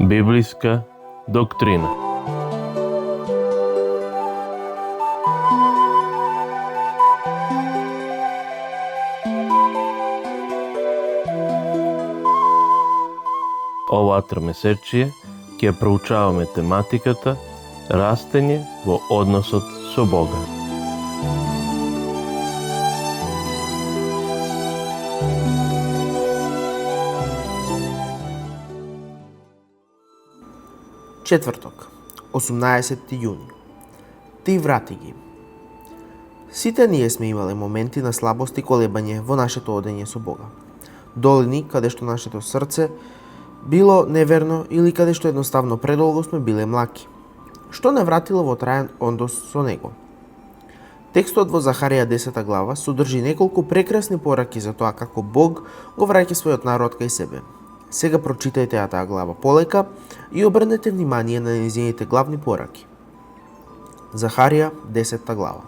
Библиска доктрина. Оваа тромесечие ќе проучаваме тематиката растење во односот со Бога. Четврток, 18 јуни. Ти врати ги. Сите ние сме имале моменти на слабост и колебање во нашето одење со Бога. Долини каде што нашето срце било неверно или каде што едноставно предолго сме биле млаки, што не вратило во траен однос со Него. Текстот во Захарија 10 глава содржи неколку прекрасни пораки за тоа како Бог го враќа својот народ кај себе. Сега прочитајте таа глава полека и обрнете внимание на нејзините главни пораки. Захарија 10 глава.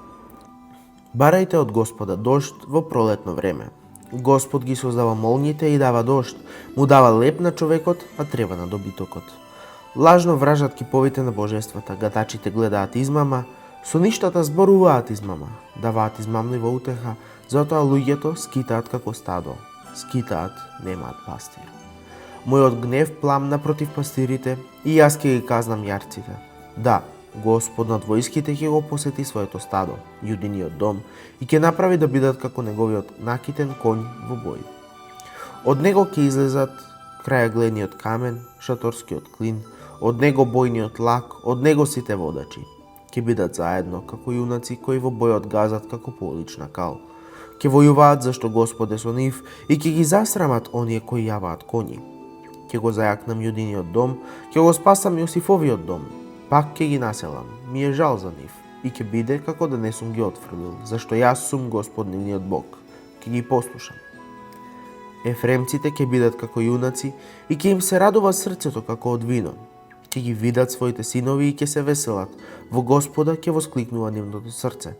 Барајте од Господа дожд во пролетно време. Господ ги создава молњите и дава дожд, му дава леп на човекот, а трева на добитокот. Лажно вражат киповите на божествата, гадачите гледаат измама, соништата зборуваат измама, даваат измамлива утеха, затоа луѓето скитаат како стадо, скитаат, немаат пастир. Мојот гнев пламна против пастирите и јас ќе ги казнам јарците. Да, Господ над војските ќе го посети своето стадо, јудиниот дом, и ќе направи да бидат како неговиот накитен конј во бој. Од него ќе излезат крајагледниот камен, шаторскиот клин, од него бојниот лак, од него сите водачи. Ќе бидат заедно како јунаци кои во бојот газат како полична кал. Ќе војуваат зашто Господ е со нив и ќе ги засрамат оние кои јаваат коњи. Ќе го зајакнам јудиниот дом, ќе го спасам Јосифовиот дом. Пак ќе ги населам, ми е жал за нив, и ќе биде како да не сум ги отфрлил, зашто јас сум Господ нивниот Бог, ќе ги послушам. Ефремците ќе бидат како јунаци и ќе им се радува срцето како од вино. Ќе ги видат своите синови и ќе се веселат, во Господа ќе воскликнува нивното срце.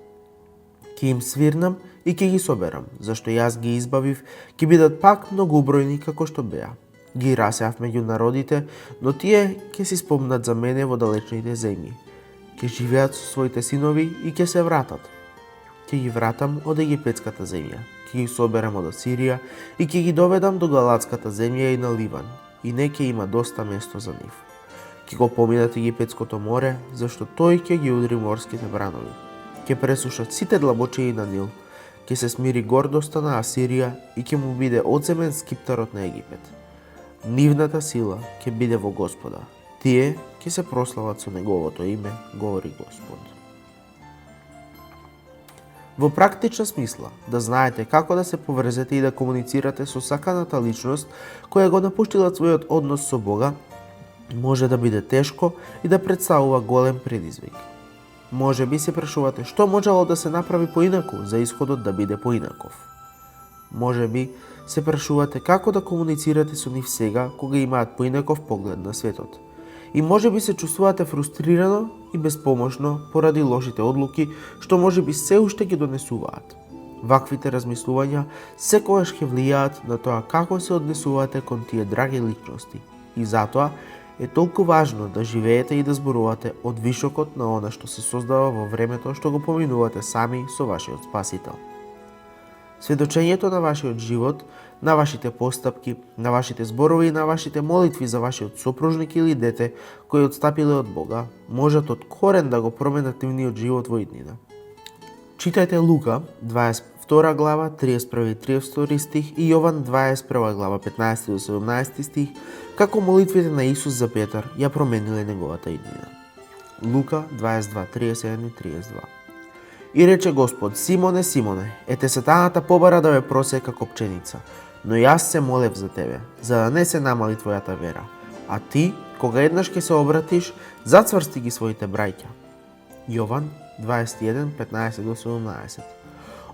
Ќе им свирнам и ќе ги соберам, зашто јас ги избавив, ќе бидат пак многоубројни како што беа. Ги расеав меѓу народите, но тие ќе си спомнат за мене во далечните земји. Ќе живеат со своите синови и ќе се вратат. Ќе ги вратам од египетската земја, ќе ги соберам од Асирија и ќе ги доведам до галатската земја и на Ливан, и не ќе има доста место за нив. Ќе го поминат Египетското море, зашто тој ќе ги удри морските бранови. Ќе пресушат сите длабочии на Нил, ќе се смири гордоста на Асирија и ќе му биде одземен скиптарот на Египет. Нивната сила ќе биде во Господа. Тие ќе се прослават со неговото име, говори Господ. Во практична смисла, да знаете како да се поврзете и да комуницирате со саканата личност која го напуштила својот однос со Бога, може да биде тешко и да представува голем предизвик. Може би се прашувате што можело да се направи поинаку за исходот да биде поинаков. Може би се прашувате како да комуницирате со нив сега кога имаат поинаков поглед на светот. И може би се чувствувате фрустрирано и безпомошно поради лошите одлуки што може би се уште ги донесуваат. Ваквите размислувања секогаш ќе влијаат на тоа како се однесувате кон тие драги личности. И затоа е толку важно да живеете и да зборувате од вишокот на она што се создава во времето што го поминувате сами со вашиот Спасител. Сведочењето на вашиот живот, на вашите постапки, на вашите зборови и на вашите молитви за вашиот сопружник или дете кои отстапиле од Бога, можат од корен да го променат нивниот живот во иднина. Читајте Лука 22 глава 31-32 стих и Јован 21 глава 15-17 стих, како молитвите на Исус за Петар ја промениле неговата иднина. Лука 22:31-32. И рече Господ: Симоне, Симоне, ете сатаната побара да ве просека како пченица, но јас се молев за тебе, за да не се намали твојата вера. А ти, кога еднаш ќе се обратиш, зацврсти ги своите браќа. Јован 21:15-17.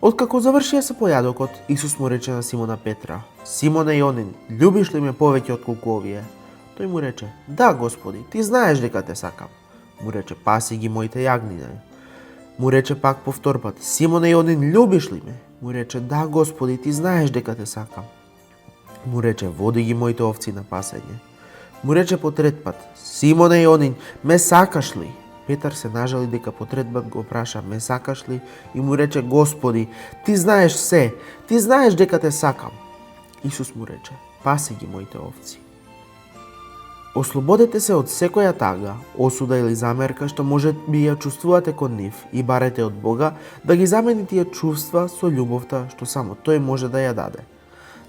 Откако завршија се појадокот, Исус му рече на Симона Петра: Симоне Јонин, љубиш ли ме повеќе отколку овие? Тој му рече: Да, Господи, ти знаеш дека те сакам. Му рече: Паси ги моите јагниња. Му рече пак повторпат: Симоне Јонин, љубиш ли ме? Му рече: Да, Господи, ти знаеш дека те сакам. Му рече: Води ги моите овци на пасење. Му рече по трет пат: Симоне Јонин, ме сакаш ли? Петар се нажали дека по трет пат го праша: ме сакаш ли? И му рече: Господи, ти знаеш се, ти знаеш дека те сакам. Исус му рече: паси ги моите овци. Ослободете се од секоја тага, осуда или замерка што може би ја чувствувате кон нив и барете од Бога да ги замени тие чувства со љубовта што само Тој може да ја даде.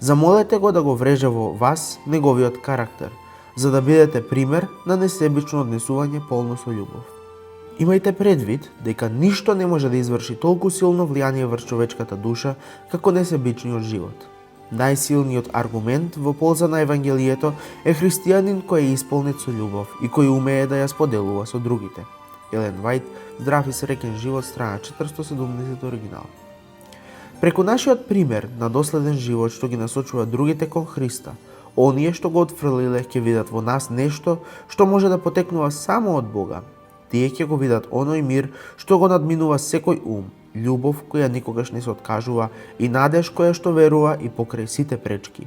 Замолете го да го вреже во вас неговиот карактер, за да бидете пример на несебично однесување полно со љубов. Имајте предвид дека ништо не може да изврши толку силно влијание врз човечката душа како несебичниот живот. Најсилниот аргумент во полза на Евангелието е христијанин кој е исполнет со љубов и кој умее да ја споделува со другите. Елен Вајт, Здрав и среќен живот, страна 470 оригинал. Преку нашиот пример на доследен живот што ги насочува другите кон Христа, оние што го отфрлиле ќе видат во нас нешто што може да потекнува само од Бога. Тие ќе го видат оној мир што го надминува секој ум, љубов која никогаш не се откажува и надеж која што верува и покрај сите пречки.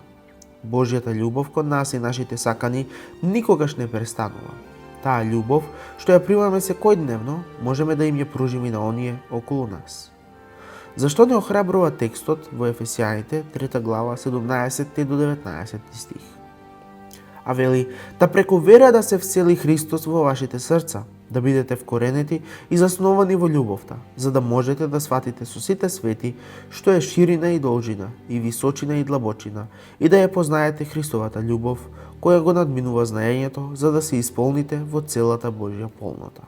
Божјата љубов кон нас и нашите сакани никогаш не престанува. Таа љубов што ја примаме секојдневно можеме да им ја пружиме на оние околу нас. Зашто не охрабрува текстот во Ефесијаните 3 глава 17 до 19 стих? А вели: да преку вера да се всели Христос во вашите срца, да бидете вкоренети и засновани во љубовта, за да можете да сватите со сите свети што е ширина и должина, и височина и длабочина, и да ја познаете Христовата љубов, која го надминува знаењето, за да се исполните во целата Божја полнота.